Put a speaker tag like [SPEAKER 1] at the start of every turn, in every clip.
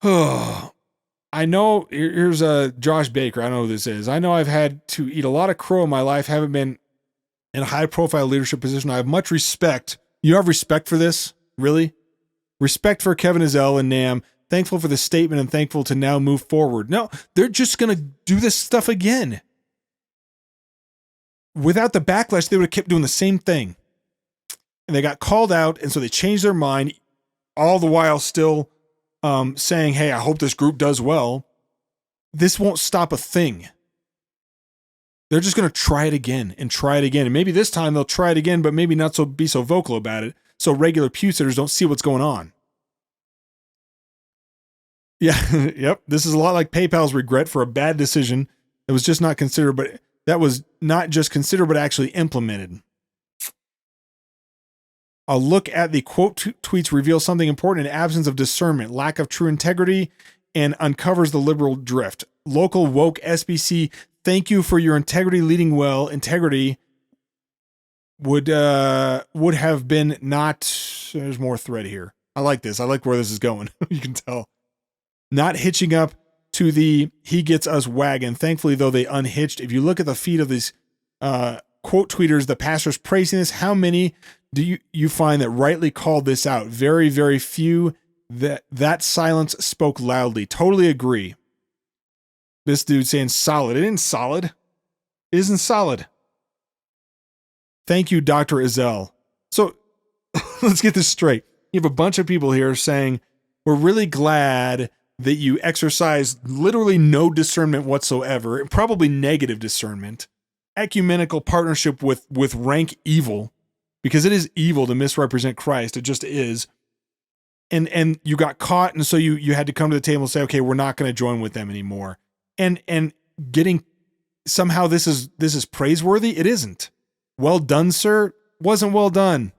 [SPEAKER 1] I know, here's Josh Baker. I don't know who this is. I know I've had to eat a lot of crow in my life, haven't been in a high profile leadership position. I have much respect. You have respect for this? Really? Respect for Kevin Ezell and Nam. Thankful for the statement and thankful to now move forward. No, they're just going to do this stuff again. Without the backlash, they would have kept doing the same thing. And they got called out, and so they changed their mind, all the while still saying, hey, I hope this group does well. This won't stop a thing. They're just going to try it again and try it again. And maybe this time they'll try it again, but maybe not be so vocal about it, so regular pew sitters don't see what's going on. Yeah, yep. This is a lot like PayPal's regret for a bad decision that was just not considered, but that was not just considered, but actually implemented. A look at the quote tweets reveals something important in absence of discernment, lack of true integrity, and uncovers the liberal drift. Local woke SBC, thank you for your integrity leading well. Integrity would have been not, there's more thread here. I like this. I like where this is going. You can tell. Not hitching up to the he gets us wagon. Thankfully, though, they unhitched. If you look at the feed of these quote tweeters, the pastors praising this, how many do you find that rightly called this out? Very, very few. That silence spoke loudly. Totally agree. This dude saying solid. It isn't solid. It isn't solid. Thank you, Dr. Ezell. So let's get this straight. You have a bunch of people here saying, we're really glad that you exercise literally no discernment whatsoever, and probably negative discernment, ecumenical partnership with rank evil, because it is evil to misrepresent Christ. It just is. And you got caught, and so you had to come to the table and say, okay, we're not going to join with them anymore. And getting somehow this is praiseworthy. It isn't. Well done, sir. Wasn't well done.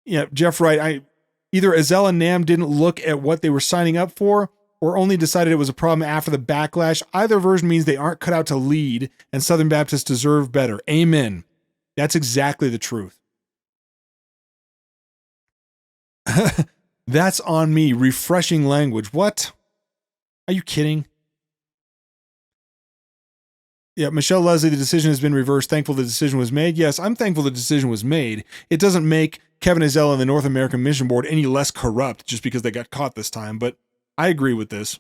[SPEAKER 1] Yeah, Jeff Wright, either Ezell and Nam didn't look at what they were signing up for, or only decided it was a problem after the backlash. Either version means they aren't cut out to lead, and Southern Baptists deserve better. Amen. That's exactly the truth. That's on me. Refreshing language. What? Are you kidding? Yeah, Michelle Leslie, the decision has been reversed. Thankful the decision was made. Yes, I'm thankful the decision was made. It doesn't make Kevin Ezell and the North American Mission Board any less corrupt just because they got caught this time, but I agree with this.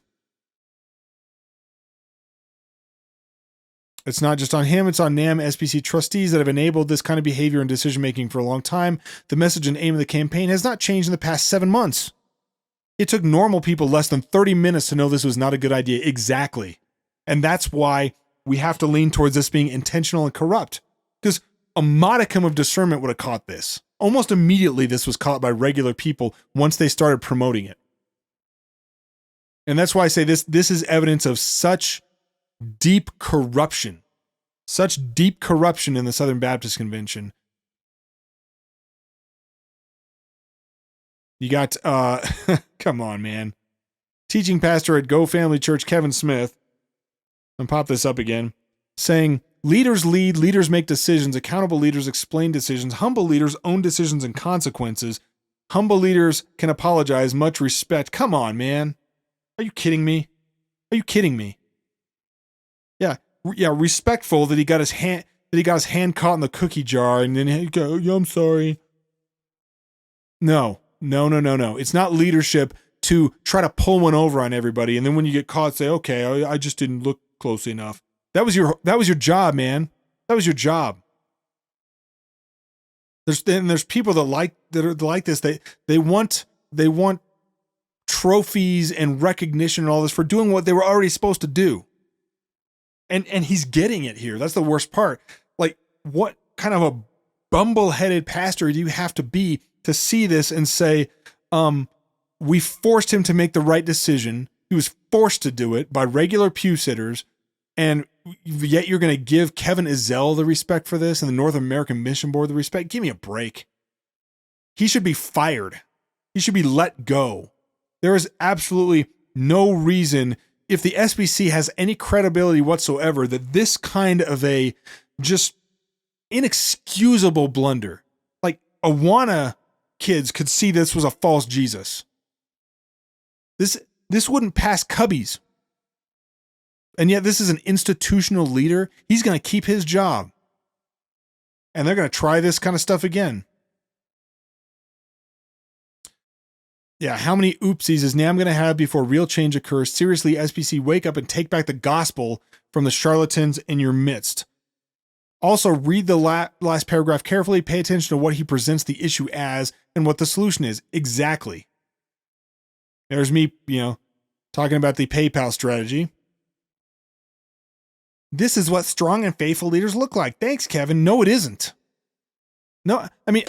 [SPEAKER 1] It's not just on him, it's on NAM SBC trustees that have enabled this kind of behavior and decision-making for a long time. The message and aim of the campaign has not changed in the past 7 months. It took normal people less than 30 minutes to know this was not a good idea. Exactly. And that's why we have to lean towards this being intentional and corrupt. Because a modicum of discernment would have caught this. Almost immediately, this was caught by regular people once they started promoting it. And that's why I say this is evidence of such deep corruption. Such deep corruption in the Southern Baptist Convention. You got, come on, man. Teaching pastor at Go Family Church, Kevin Smith, and pop this up again, saying, leaders lead, leaders make decisions, accountable leaders explain decisions, humble leaders own decisions and consequences, humble leaders can apologize, much respect. Come on, man. Are you kidding me? Are you kidding me? Yeah, respectful that he got his hand caught in the cookie jar and then he go, yeah, I'm sorry. No. It's not leadership to try to pull one over on everybody, and then when you get caught, say, okay, I just didn't look closely enough. That was your job, man. That was your job. There's people that are like this. They want trophies and recognition and all this for doing what they were already supposed to do. And he's getting it here. That's the worst part. Like, what kind of a bumble-headed pastor do you have to be to see this and say, we forced him to make the right decision. He was forced to do it by regular pew sitters, and yet you're going to give Kevin Ezell the respect for this and the North American Mission Board the respect? Give me a break. He should be fired. He should be let go. There is absolutely no reason, if the SBC has any credibility whatsoever, that this kind of a just inexcusable blunder, like Awana kids could see this was a false Jesus. This wouldn't pass Cubbies. And yet this is an institutional leader. He's going to keep his job. And they're going to try this kind of stuff again. Yeah, how many oopsies is NAM going to have before real change occurs? Seriously, SBC, wake up and take back the gospel from the charlatans in your midst. Also, read the last paragraph carefully. Pay attention to what he presents the issue as and what the solution is. Exactly. There's me, talking about the PayPal strategy. This is what strong and faithful leaders look like. Thanks, Kevin. No, it isn't. No, I mean,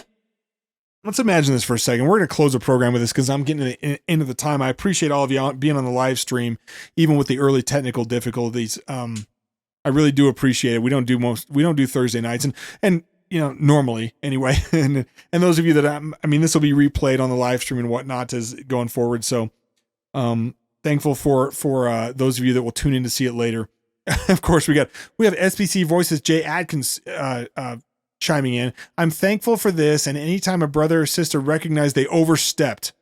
[SPEAKER 1] let's imagine this for a second. We're going to close the program with this because I'm getting to the end of the time. I appreciate all of you being on the live stream, even with the early technical difficulties. I really do appreciate it. We don't do Thursday nights and normally anyway. and those of you that this will be replayed on the live stream and whatnot as going forward. So, thankful for those of you that will tune in to see it later. Of course, we have SBC Voices, Jay Adkins, chiming in. I'm thankful for this. And anytime a brother or sister recognize they overstepped.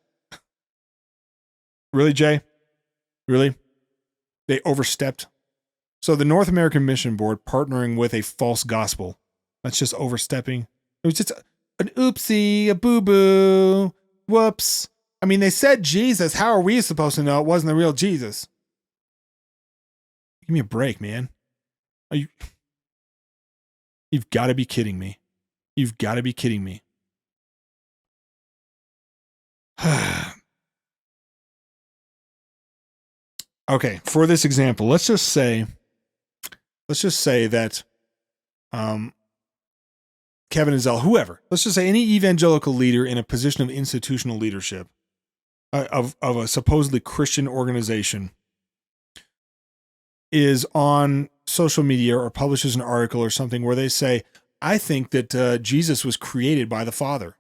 [SPEAKER 1] Really, Jay? Really? They overstepped. So the North American Mission Board partnering with a false gospel. That's just overstepping. It was just an oopsie, a boo-boo, whoops. I mean, they said Jesus. How are we supposed to know it wasn't the real Jesus? Give me a break, man. You've got to be kidding me. You've got to be kidding me. Okay, for this example, let's just say that Kevin Ezell, whoever, let's just say any evangelical leader in a position of institutional leadership of a supposedly Christian organization is on social media or publishes an article or something where they say, I think that Jesus was created by the Father.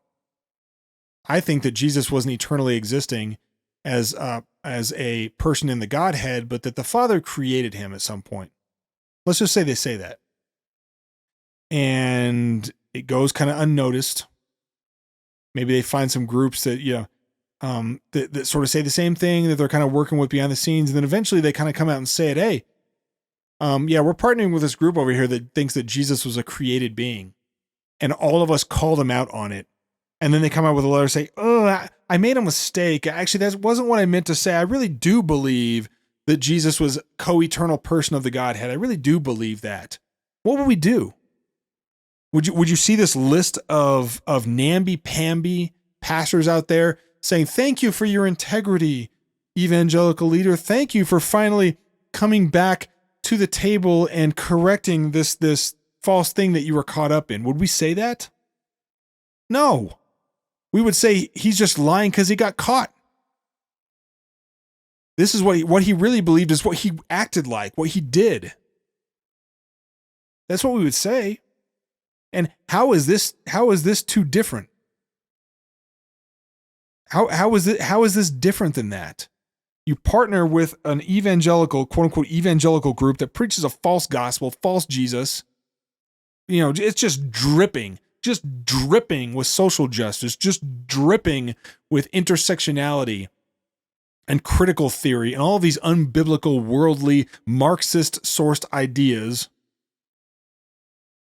[SPEAKER 1] I think that Jesus wasn't eternally existing as a person in the Godhead, but that the Father created him at some point. Let's just say they say that. And it goes kind of unnoticed. Maybe they find some groups that, that sort of say the same thing that they're kind of working with behind the scenes. And then eventually they kind of come out and say it, hey, we're partnering with this group over here that thinks that Jesus was a created being. And all of us call them out on it. And then they come out with a letter say, I made a mistake. Actually, that wasn't what I meant to say. I really do believe that Jesus was co-eternal person of the Godhead. I really do believe that. What would we do? Would you see this list of namby-pamby pastors out there saying, thank you for your integrity, evangelical leader. Thank you for finally coming back to the table and correcting this false thing that you were caught up in. Would we say that? No. We would say he's just lying because he got caught. This is what he really believed is what he acted like, what he did. That's what we would say. And how is this too different? How is this different than that? You partner with an evangelical, quote unquote, evangelical group that preaches a false gospel, false Jesus. It's just dripping with social justice, just dripping with intersectionality and critical theory and all of these unbiblical, worldly, Marxist-sourced ideas.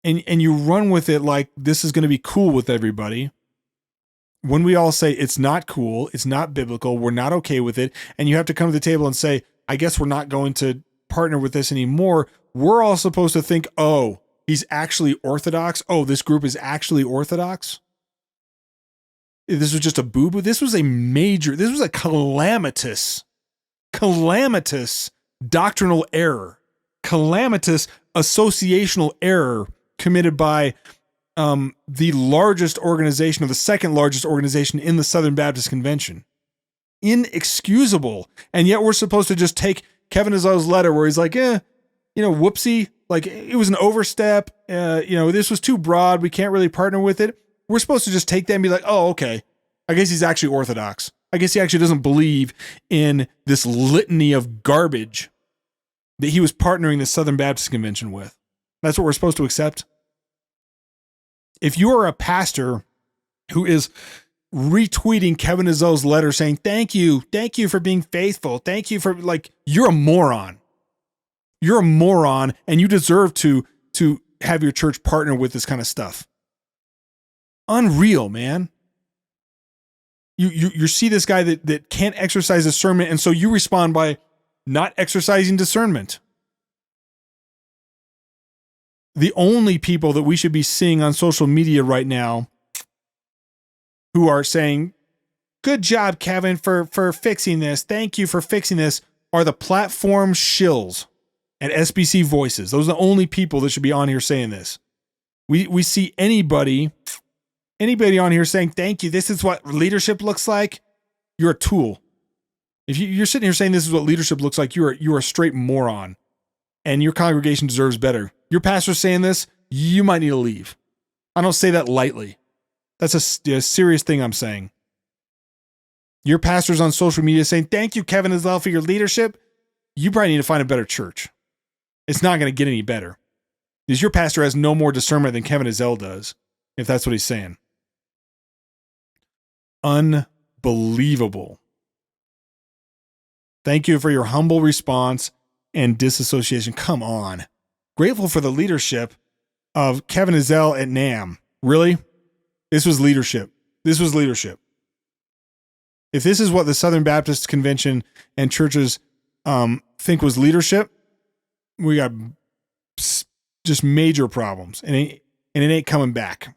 [SPEAKER 1] And you run with it like this is going to be cool with everybody. When we all say it's not cool, it's not biblical, we're not okay with it, and you have to come to the table and say, I guess we're not going to partner with this anymore, we're all supposed to think, oh, he's actually orthodox? Oh, this group is actually orthodox? This was just a boo-boo? This was a calamitous doctrinal error, calamitous associational error committed by the largest organization, or the second largest organization in the Southern Baptist Convention. Inexcusable. And yet we're supposed to just take Kevin Ezell's letter where he's like, whoopsie, like it was an overstep. This was too broad. We can't really partner with it. We're supposed to just take that and be like, oh, okay. I guess he's actually orthodox. I guess he actually doesn't believe in this litany of garbage that he was partnering the Southern Baptist Convention with. That's what we're supposed to accept. If you are a pastor who is retweeting Kevin Ezell's letter saying, thank you for being faithful. Thank you for, like, you're a moron. You're a moron, and you deserve to have your church partner with this kind of stuff. Unreal, man. You see this guy that can't exercise discernment, and so you respond by not exercising discernment. The only people that we should be seeing on social media right now who are saying, good job, Kevin, for fixing this. Thank you for fixing this, are the platform shills and SBC voices. Those are the only people that should be on here saying this. We see anybody on here saying, thank you, this is what leadership looks like. You're a tool. If you're sitting here saying this is what leadership looks like, you're a straight moron, and your congregation deserves better. Your pastor's saying this, you might need to leave. I don't say that lightly. That's a serious thing I'm saying. Your pastor's on social media saying, thank you, Kevin Ezell, for your leadership. You probably need to find a better church. It's not going to get any better. Because your pastor has no more discernment than Kevin Ezell does, if that's what he's saying. Unbelievable. Thank you for your humble response and disassociation. Come on. Grateful for the leadership of Kevin Ezell at NAM. Really? This was leadership. This was leadership. If this is what the Southern Baptist Convention and churches think was leadership, we got just major problems, and it ain't coming back.